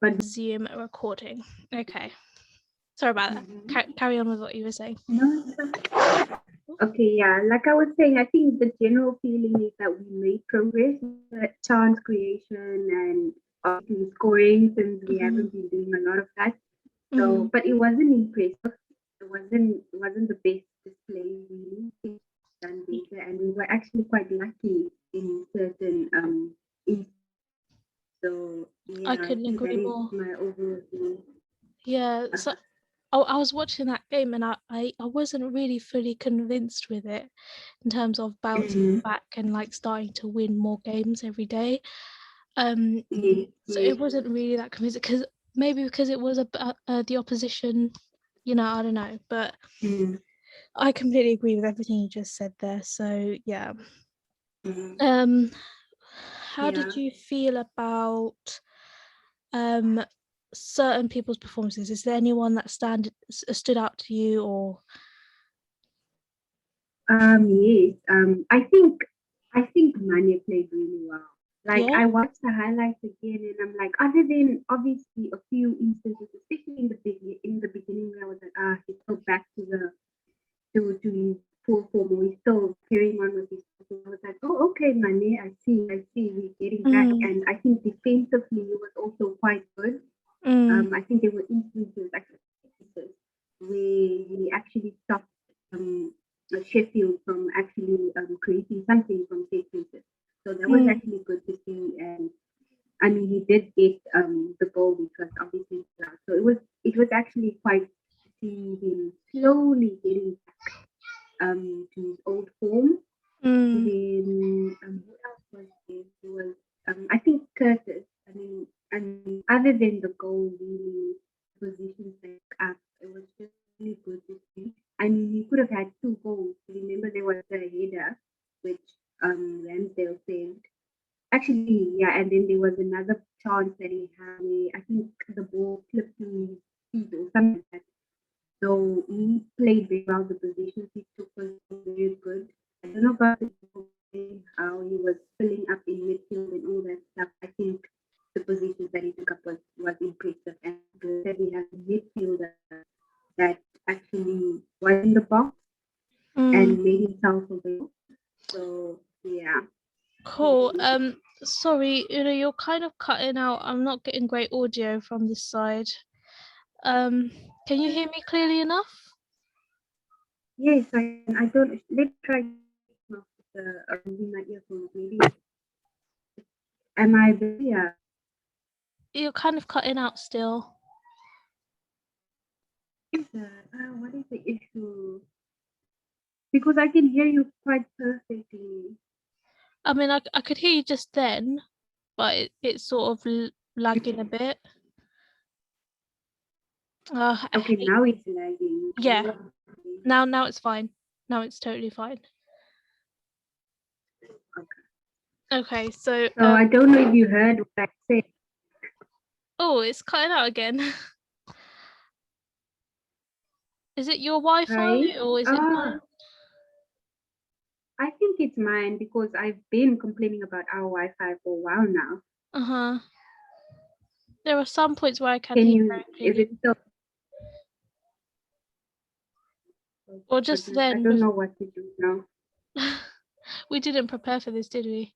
but Zoom recording. Okay. Sorry about that. Carry on with what you were saying. no, okay, yeah. Like I was saying, I think the general feeling is that we made progress with the chance creation and obviously scoring since we haven't been doing a lot of that. So, but it wasn't impressive. It wasn't the best display really. It's done better, and we were actually quite lucky in certain so yeah, I I couldn't think that agree is more. my overall view. Yeah, so I was watching that game and I wasn't really fully convinced with it in terms of bouncing back and like starting to win more games every day. So it wasn't really that convincing because it was the opposition, I don't know, but I completely agree with everything you just said there. So yeah. How did you feel about certain people's performances? Is there anyone that stood out to you or? Yes. I think Mane played really well. Like Yeah. I watched the highlights again, and I'm like, other than obviously a few instances, especially in the beginning, where I was like, he's still back to his full form, or he's still carrying on with his full form. I was like, oh, okay, Mane, I see, we're getting back. And I think defensively, he was also quite good. I think there were instances, where he actually stopped Sheffield from actually creating something from set pieces. So that was actually good to see. And I mean, he did get the goal, which was obviously allowed. So it was actually quite to see him slowly getting to his old form. And then who else was there? There was I think Curtis. I mean, other than the goal, really positions back up. It was just really good to see. I mean, he could have had two goals. Remember, there was the header which Ramsdale saved. Actually, yeah, and then there was another chance that he had where I think the ball slipped to his feet or something like that. So he played very well. The positions he took was very good. I don't know about the game, how he was filling up in midfield and all that stuff. I think the positions that he took up was impressive, and good that we have a midfielder that actually was in the box and made himself available. So yeah. Cool. Sorry, you're kind of cutting out. I'm not getting great audio from this side. Can you hear me clearly enough? Yes, I don't. Let's try using my earphones. Maybe am I better? Yeah. You're kind of cutting out still. What is the issue? Because I can hear you quite perfectly. I mean, I could hear you just then, but it's sort of lagging a bit. Okay, now it's lagging. Yeah. Now it's fine. Now it's totally fine. Okay, so So I don't know if you heard what I said. oh, it's cutting out again. Is it your Wi-Fi Right? or is it mine? I think it's mine because I've been complaining about our Wi-Fi for a while now. There are some points where I can Can hear you? very Is clearly. it still? Or just Goodness, I then. don't know what to do now. We didn't prepare for this, did we?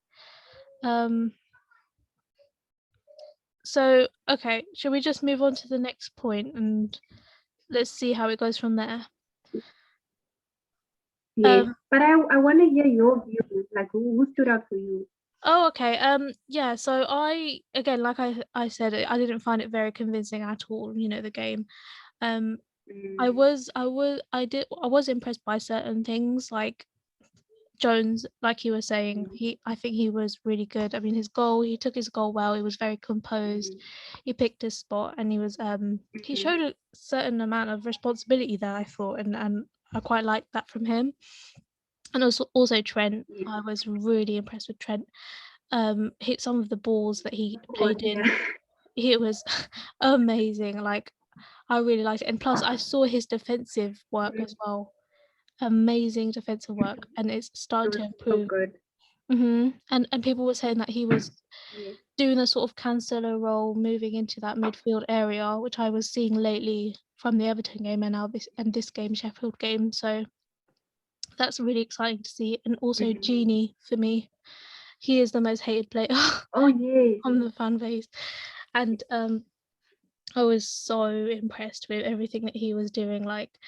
So okay, shall we just move on to the next point and let's see how it goes from there? Yes, but I want to hear your view. Like, who stood out for you? Oh, okay. Yeah, so I again, like I said, I didn't find it very convincing at all, the game. I was impressed by certain things like Jones, like you were saying, I think he was really good. I mean, he took his goal well. He was very composed. He picked his spot, and he showed a certain amount of responsibility there, I thought, and I quite liked that from him. And also Trent, I was really impressed with Trent. Hit some of the balls that he played in. It was amazing. Like I really liked it, and plus I saw his defensive work as well. Amazing defensive work, and it's starting to So improve. good. And people were saying that he was Yes. doing a sort of Cancelo role, moving into that midfield area, which I was seeing lately from the Everton game and now this game, Sheffield game. So that's really exciting to see. And also Mhm. Genie for me, he is the most hated player Oh yes. on the fan base, and I was so impressed with everything that he was doing, like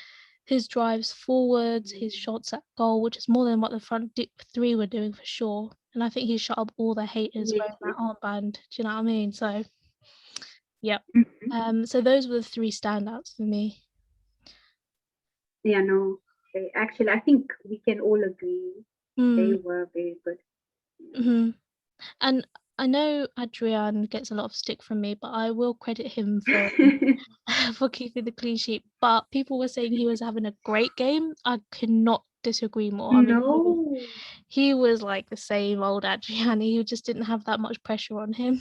his drives forwards, his shots at goal, which is more than what the front three were doing for sure. And I think he shut up all the haters Yes. wearing that armband. Do you know what I mean? So, yep. Mhm. So those were the three standouts for me. Yeah, no. Actually, I think we can all agree they Mm, were very good. hmm And I know Adrian gets a lot of stick from me, but I will credit him for for keeping the clean sheet. But people were saying he was having a great game. I could not disagree more. I mean, No, he was like the same old Adrian. He just didn't have that much pressure on him.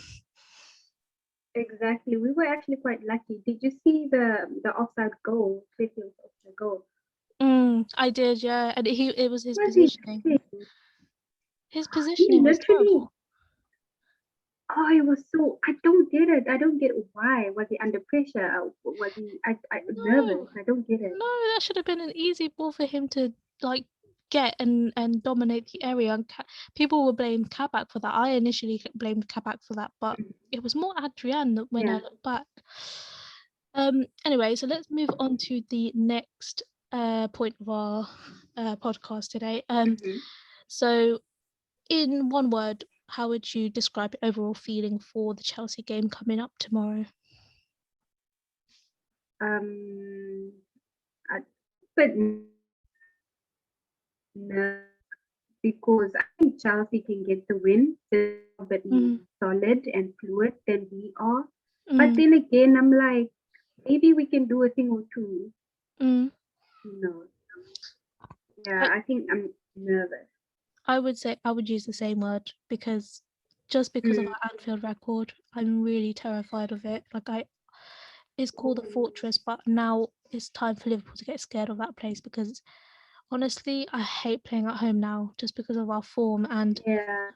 exactly. We were actually quite lucky. Did you see the offside goal? Sheffield's offside goal. I did, yeah. And it was his What was positioning. he? His He positioning was literally. terrible. Oh, it was so. I don't get it. I don't get why. Was he under pressure? Was he? I nervous. No, I don't get it. no, that should have been an easy ball for him to like get and dominate the area. And people will blame Kabak for that. I initially blamed Kabak for that, but Mhm. it was more Adrian that when I Yeah. look back. Anyway, so let's move on to the next point of our podcast today. Hmm. So in one word, how would you describe your overall feeling for the Chelsea game coming up tomorrow? Um. I, but nervous because I think Chelsea can get the win. They're a bit more Mm, solid and fluid than we are. But mm, then again, I'm like, maybe we can do a thing or two. mm. You know. Yeah, I, I think I'm nervous. I would say I would use the same word because just because of Mm. our Anfield record, I'm really terrified of it. It's called the Fortress, but now it's time for Liverpool to get scared of that place because honestly, I hate playing at home now just because of our form Yeah.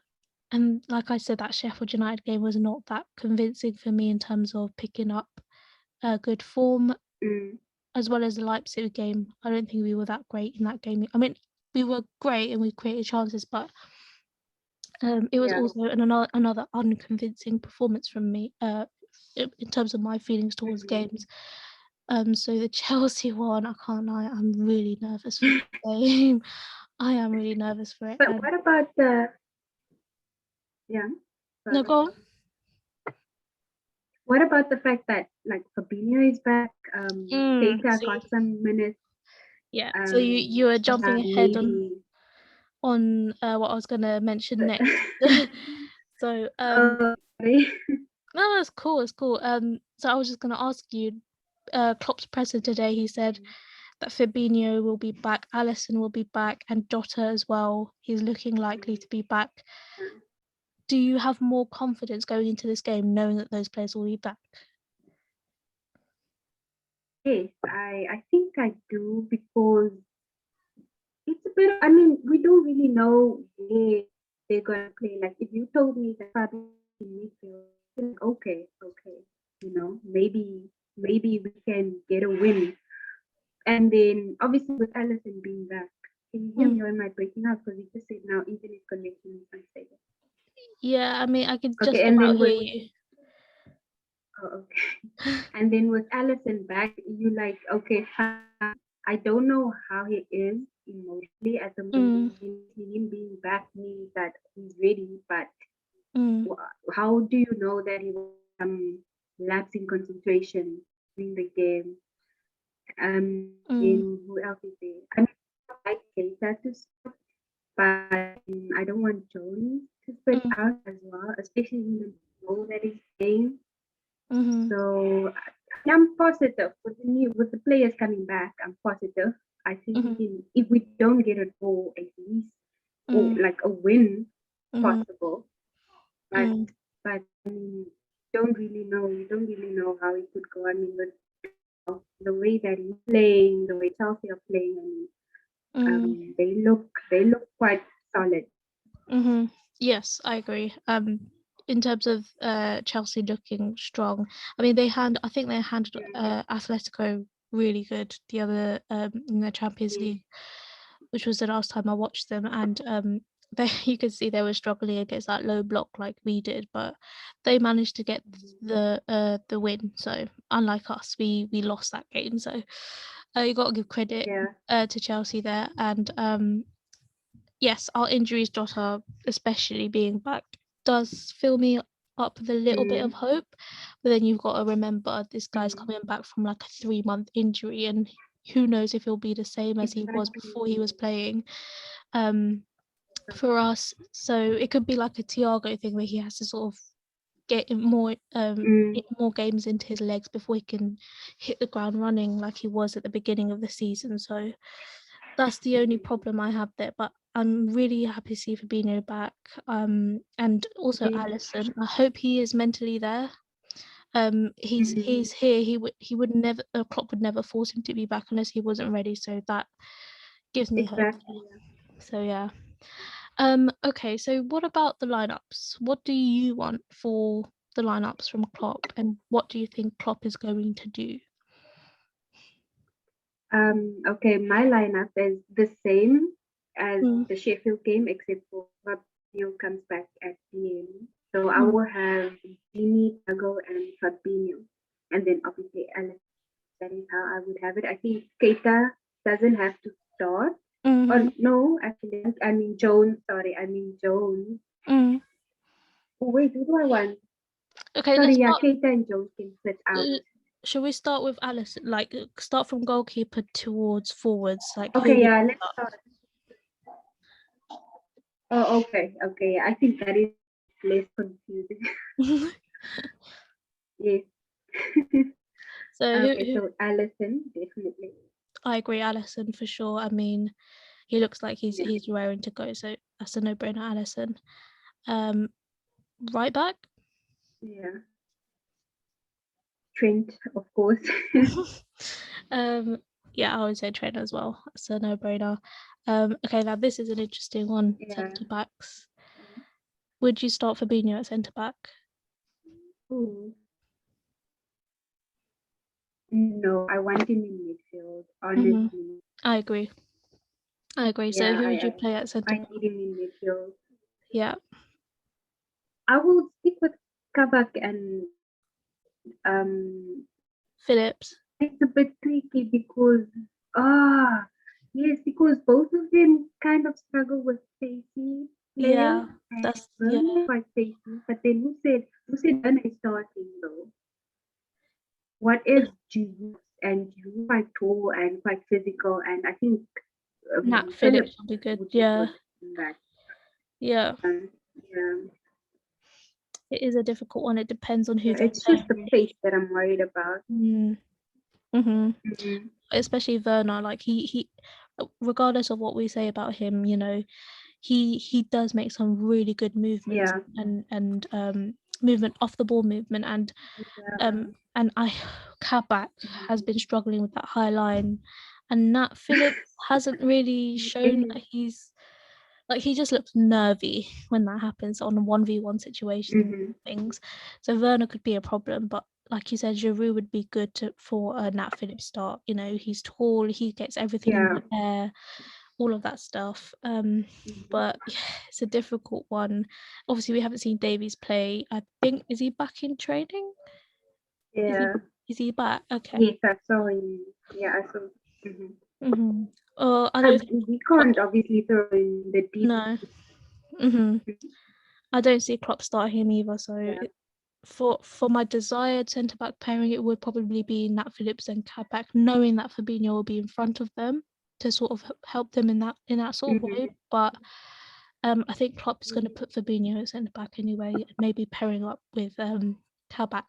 and like I said, that Sheffield United game was not that convincing for me in terms of picking up a good form, Mm. as well as the Leipzig game. I don't think we were that great in that game. I mean, we were great and we created chances, but it was Yeah. also another unconvincing performance from me in terms of my feelings towards Hmm. games. So the Chelsea one, I can't lie, I'm really nervous for the game. I am really nervous for it. But And what about the yeah? no, Sorry. go on. What about the fact that like Fabinho is back? Keita See, got some minutes. yeah. So you were jumping ahead Maybe. on what I was gonna mention next. So Sorry. no, it's cool, it's cool. So I was just gonna ask you, Klopp's presser today, he said that Fabinho will be back, Allison will be back, and Jota as well. He's looking likely to be back. Do you have more confidence going into this game, knowing that those players will be back? Yes, I think I do because it's a bit. I mean, we don't really know where they're gonna play. Like if you told me that Fabian in midfield, I'd be like, okay, maybe we can get a win. And then obviously with Allison being back, can you hear Mm. me or am I breaking up? Because you just said now internet connection is unstable. Yeah, I mean, I could just Okay, and about then hear with you. okay, and then with Allison back, you like okay, I don't know how he is emotionally at the Mm, moment. Him being back means that he's ready, but mm, how do you know that he will lapse in concentration during the game? mm, And who else is there? I mean, I like Keita to start, but I don't want Jones to spread mm, out as well, especially in the role that he's playing. mm, So I'm positive with the players coming back. I'm positive. I think we mm, can if we don't get a goal at least or mm, like a win mm, possible. But mm, I mean, don't really know. You don't really know how it could go. I mean, the way that he's playing, the way Chelsea are playing, mm, they look quite solid. mm. Yes, I agree. in terms of Chelsea looking strong. I mean, I think they handled Atletico really good the other in the Champions League, which was the last time I watched them, and they you could see they were struggling against that low block like we did, but they managed to get the win. So unlike us, we lost that game. So you got to give credit to Chelsea there, and yes, our injuries, Jota especially being back, does fill me up with a little bit of hope. But then you've got to remember this guy's coming back from like a 3-month injury, and who knows if he'll be the same as he was before he was playing for us. So it could be like a Thiago thing where he has to sort of get more games into his legs before he can hit the ground running like he was at the beginning of the season. So that's the only problem I have there. But I'm really happy to see Fabinho back. And also Alisson. I hope he is mentally there. He's here. He would never. Klopp would never force him to be back unless he wasn't ready. So that gives me hope. So yeah. Okay. So what about the lineups? What do you want for the lineups from Klopp, and what do you think Klopp is going to do? Okay, my lineup is the same as the Sheffield game, except for Fabinho comes back at the end. So I will have Jimmy, Thiago, and Fabinho, and then obviously Alex. That is how I would have it. I think Keita doesn't have to start. Or no, actually, I mean Jones. Sorry, I mean Jones. Oh, wait, who do I want? Okay, sorry, yeah, Keita and Jones can sit out. Shall we start with Alisson? Like, start from goalkeeper towards forwards. Like, okay, yeah, let's start. Oh, okay. I think that is less confusing. Yes. So, so Alisson, definitely. I agree, Alisson for sure. I mean, he looks like he's raring to go, so that's a no-brainer, Alisson. Right back. Yeah. Trent, of course. Yeah, I would say Trent as well. It's a no-brainer. Okay, now this is an interesting one. Centre backs. Would you start Fabinho at centre back? No, I want him in midfield, honestly. I agree. So who would you play at centre back? I need him in midfield. Yeah. I will stick with Kabak and Phillips. It's a bit tricky because yes, because both of them kind of struggle with safety. Yeah, that's quite safety. But then who said Werner is starting though? What if Jesus and you quite tall and quite physical, and I think Nat Phillips would be good. Yeah. Yeah. It is a difficult one. It depends on who. It's just the pace that I'm worried about. Especially Werner, like he, regardless of what we say about him, you know, he does make some really good movements and movement off the ball movement and Kabak has been struggling with that high line, and Nat Phillips hasn't really shown that he's like he just looks nervy when that happens on a 1v1 situation things. So Werner could be a problem, but like you said, Giroud would be good for a Nat Phillips start. You know, he's tall, he gets everything in the air, all of that stuff. But yeah, it's a difficult one. Obviously, we haven't seen Davies play. I think is he back in training? Yeah. Is he back? Okay. Yes, I saw him. Yeah, I saw. I don't think we can't obviously throw in the deep. No. I don't see Klopp starting him either. So for my desired centre back pairing, it would probably be Nat Phillips and Kabak, knowing that Fabinho will be in front of them to sort of help them in that sort of way. But I think Klopp is going to put Fabinho at centre back anyway, maybe pairing up with Kabak.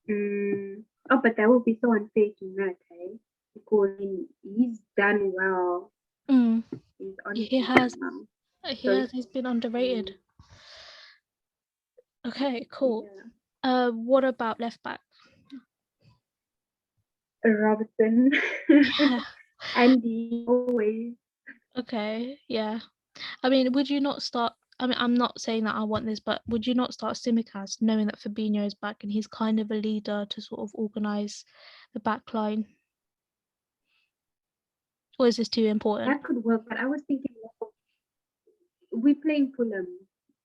Oh, but that would be so unfair to Matt, hey? Because he's done well. He has. He's been underrated. Okay, cool. What about left back? Robertson. Andy always. Okay, yeah. I mean, would you not start I mean, I'm not saying that I want this, but would you not start Tsimikas knowing that Fabinho is back and he's kind of a leader to sort of organise the back line? Or is this too important? That could work, but I was thinking we're playing Fulham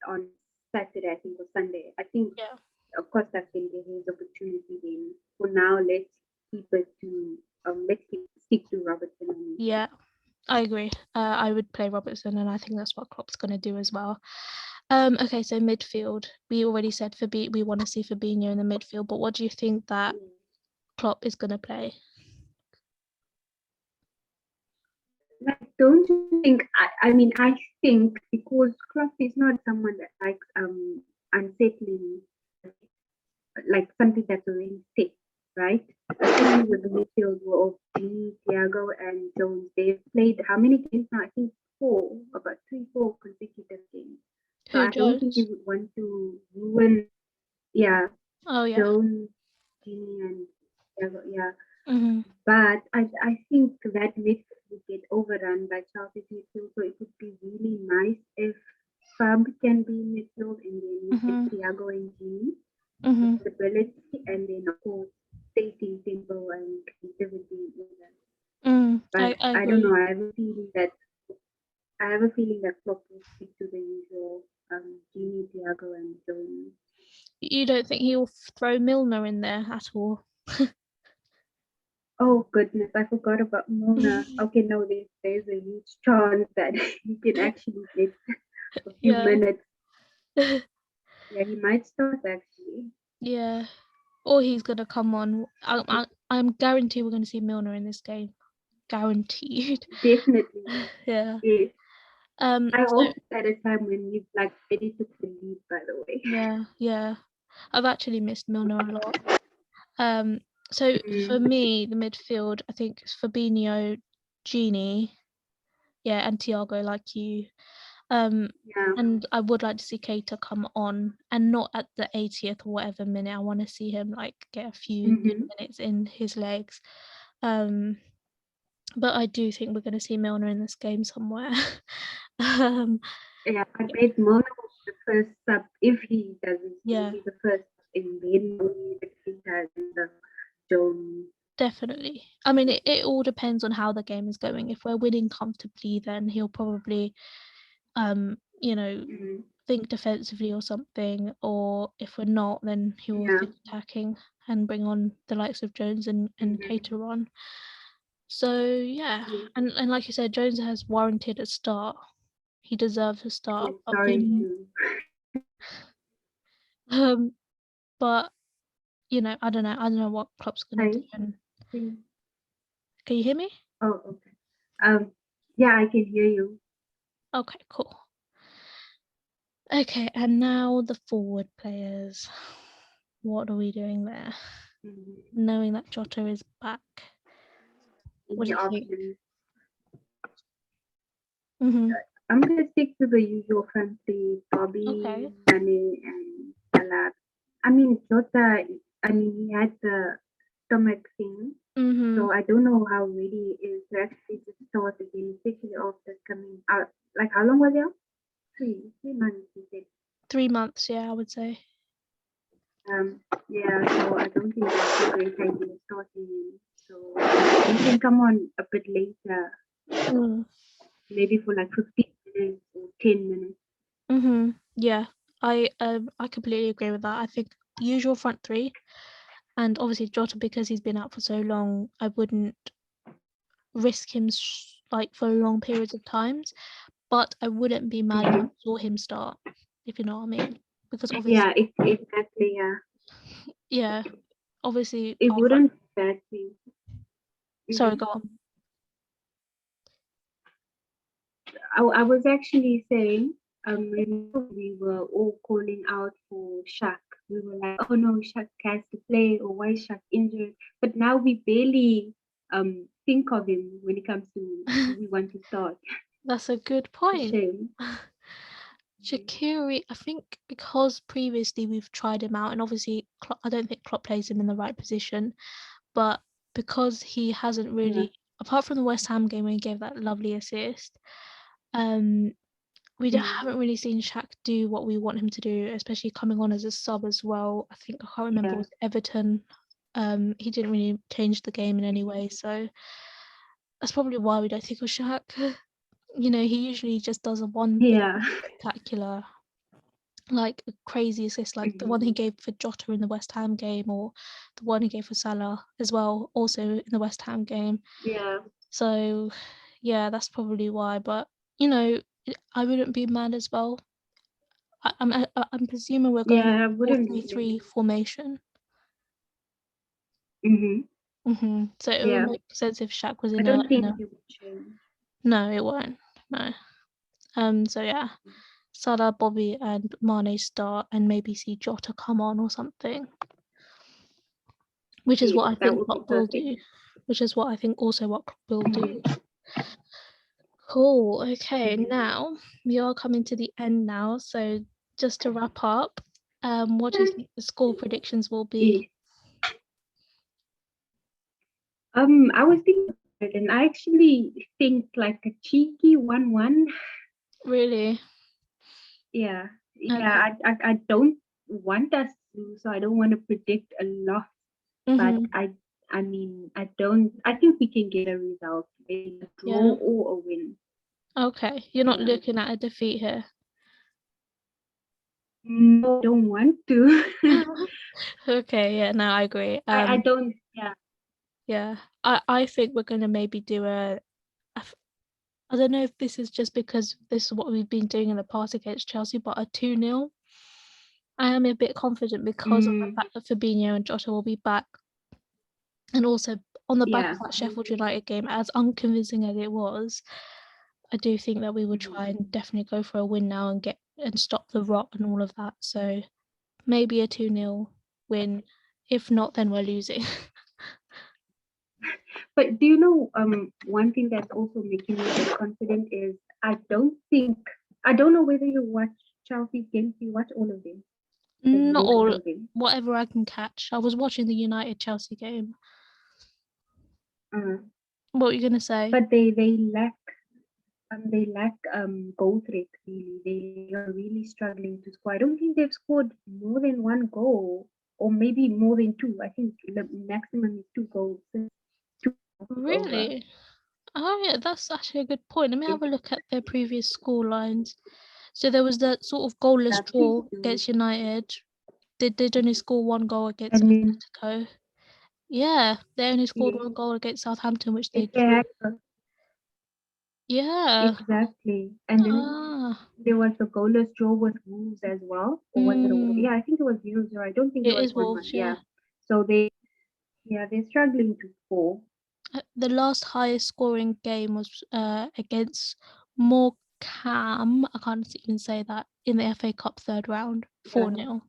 on Saturday, I think, or Sunday. I think, Yeah, of course, that can be his opportunity. Then for now, let's keep it to stick to Robertson. yeah, I agree. I would play Robertson, and I think that's what Klopp's going to do as well. Okay, so midfield. We already said we want to see Fabinho in the midfield, but what do you think that Klopp is going to play? Like, don't you think? I mean, I think because Klopp is not someone that likes unsettling, like something that's already set, right? Especially with the midfield of Thiago and Jones. They've played how many games now? I think about 3, 4 consecutive games. So Who, I don't think he Jones? would want to ruin, yeah, Oh, yeah. Jones, Gini, and Thiago, yeah. Mm-hmm. But I think that midfield would get overrun by Chelsea's midfield. So it would be really nice if Fab can be in midfield and then you get Mm-hmm. Thiago and Gini Mm-hmm. stability, and then of course safety, tempo, and creativity. I But I don't agree. know. I have a feeling that Klopp will stick to the usual Gini, Thiago, and Jones. You don't think he'll throw Milner in there at all? Oh goodness, I forgot about Mona. Okay, no, there's a huge chance that he can actually get a few Yeah. minutes. Yeah, he might start actually. Yeah. Or he's gonna come on. I'm guaranteed we're gonna see Milner in this game. Guaranteed. Definitely. Yeah. Yes. I So hope at a time when he's like ready to lead, by the way. yeah. I've actually missed Milner a lot. Um, so for Mm, me, the midfield, I think it's Fabinho, Gini, yeah, and Thiago, like you. Um, yeah. and I would like to see Keita come on, and not at the 80th or whatever minute. I want to see him like get a few good Mm-hmm. minutes in his legs. Um, but I do think we're going to see Milner in this game somewhere. um, Yeah, I bet Mona will be the first sub. If he doesn't, he'll yeah, be the first, and then only the Keita and the Jones. definitely. I mean, it all depends on how the game is going. If we're winning comfortably, then he'll probably, you know, Mm-hmm. think defensively or something. Or if we're not, then he will Yeah. think attacking and bring on the likes of Jones and Mm-hmm. Keita on. So yeah, Yes. and like you said, Jones has warranted a start. He deserves a start. Oh, sorry to. Um, but I don't know. I don't know what Klopp's gonna do. Hi. And See. can you hear me? Oh, okay. Um. Yeah, I can hear you. Okay, cool. Okay, and now the forward players. What are we doing there? Mm-hmm. Knowing that Jota is back, what do Any you think? options? Mm-hmm. I'm gonna stick to the usual front three: Okay. Bobby, Mane, and Salah. I mean, Jota. I mean, he had the stomach thing. Mm-hmm. So I don't know how ready he is to actually just start again, especially after coming out. Like how long was it out? 3 months he said. 3 months, yeah, I would say. Yeah, so I don't think that's a great idea starting him. So he can come on a bit later, Mm. maybe for like 15 minutes or 10 minutes. Mm-hmm. Yeah, I completely agree with that. I think usual front three, and obviously Jota because he's been out for so long, I wouldn't risk him like for long periods of times, but I wouldn't be mad if I Mm-hmm. saw him start, if you know what I mean. Because Yeah, obviously, exactly. Yeah, yeah, obviously, it wouldn't be bad thing. sorry, Mm-hmm. go on. I was actually saying, remember we were all calling out for Shaq. We were like, oh no, Shaq has to play, or why is Shaq injured? But now we barely think of him when it comes to who we want to start. That's a good It's a point. shame. Shaqiri, I think because previously we've tried him out, and obviously I don't think Klopp plays him in the right position, but because he hasn't Yeah. really, apart from the West Ham game when he gave that lovely assist, um, haven't really seen Shaq do what we want him to do, especially coming on as a sub as well. I think I can't remember with Everton. He didn't really change the game in any way, so that's probably why we don't think of Shaq. He usually just does a one big spectacular, like a crazy assist, like the one he gave for Jota in the West Ham game, or the one he gave for Salah as well, also in the West Ham game. Yeah. So, yeah, that's probably why. But I wouldn't be mad as well. I'm presuming we're going Yeah, I for wouldn't 4-3-3 formation. So it would make sense if Shaq was I in don't a think it would change. No, it won't. No. So yeah, Salah, Bobby, and Mane start, and maybe see Jota come on or something. Which is what I think Klopp will do. Which is what I think also what Klopp will do. Cool. Okay, now we are coming to the end now. So just to wrap up, what do you think the score predictions will be? I was thinking about it, and I actually think like a cheeky 1-1. Really? Yeah. Okay. I don't want us to, so I don't want to predict a lot. But I mean, I think we can get a result, maybe a draw or a win. Okay, you're not looking at a defeat here. No, I don't want to. Okay, yeah, no, I agree. I don't. Yeah, I think we're gonna maybe do I don't know if this is just because this is what we've been doing in the past against Chelsea, but a 2-0. I am a bit confident because of the fact that Fabinho and Jota will be back. And also on the back of that Sheffield United game, as unconvincing as it was, I do think that we would try and definitely go for a win now and stop the rot and all of that. So maybe a 2-0 win. If not, then we're losing. But do you know, one thing that's also making me very confident is I don't know whether you watch Chelsea's games. You watch all of them? Not all, whatever I can catch. I was watching the United Chelsea game. What were you gonna say? But they lack goal threat. Really, they are really struggling to score. I don't think they've scored more than one goal, or maybe more than two. I think the maximum is 2 goals. Really? Oh yeah, that's actually a good point. Let me have a look at their previous score lines. So there was that sort of goalless draw against United. They did only score one goal against Atletico. Yeah, they only scored one goal against Southampton, which they drew. Yeah. Exactly. And then there was the goalless draw with Wolves as well. Or was it a, I think it was 0-0. I don't think it was 1-1. Wolves, yeah. So they're struggling to score. The last highest scoring game was against Morecambe. I can't even say that, in the FA Cup third round, 4-0.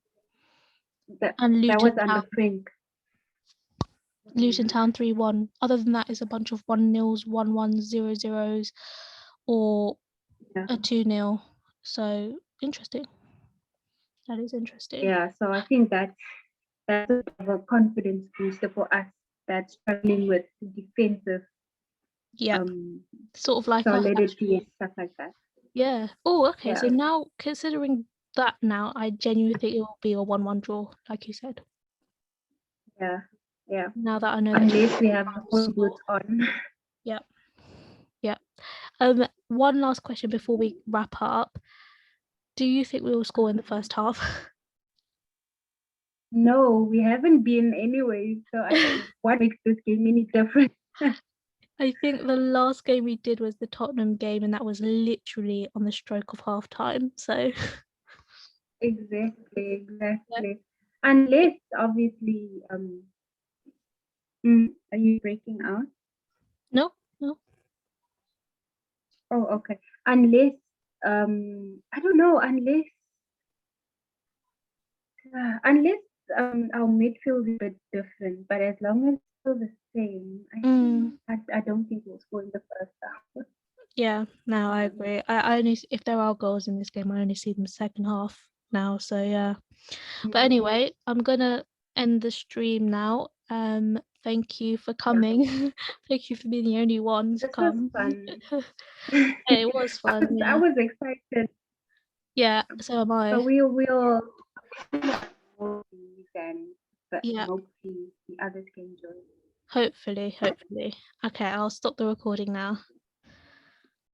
And Luton that was under Frank. Luton Town 3-1. Other than that, it's a bunch of 1-0s, 1-1s, 0-0s, or a 2-0. So interesting. That is interesting. Yeah, so I think that's a confidence booster for us that's struggling with defensive sort of like solidity and stuff like that. Yeah. Oh, okay. So now, considering that now, I genuinely think it will be a 1-1 draw, like you said. Yeah. Now that I know unless we have the boots on. Yep. One last question before we wrap up. Do you think we will score in the first half? No, we haven't been anyway. So what makes this game any different? I think the last game we did was the Tottenham game, and that was literally on the stroke of half time. So exactly. Yeah. Unless obviously are you breaking out? No. Oh, okay. Unless I don't know, unless our midfield is a bit different, but as long as it's still the same, I don't think we'll score in the first half. Yeah, no, I agree. I only, if there are goals in this game, I only see them second half now. So yeah. But anyway, I'm gonna end the stream now. Thank you for Yeah. coming. Thank you for being the only one to This was come. fun. It was fun, I yeah. was excited. Yeah, so am So I. we'll more these and that Yeah, hopefully the others can join. hopefully. Okay, I'll stop the recording now.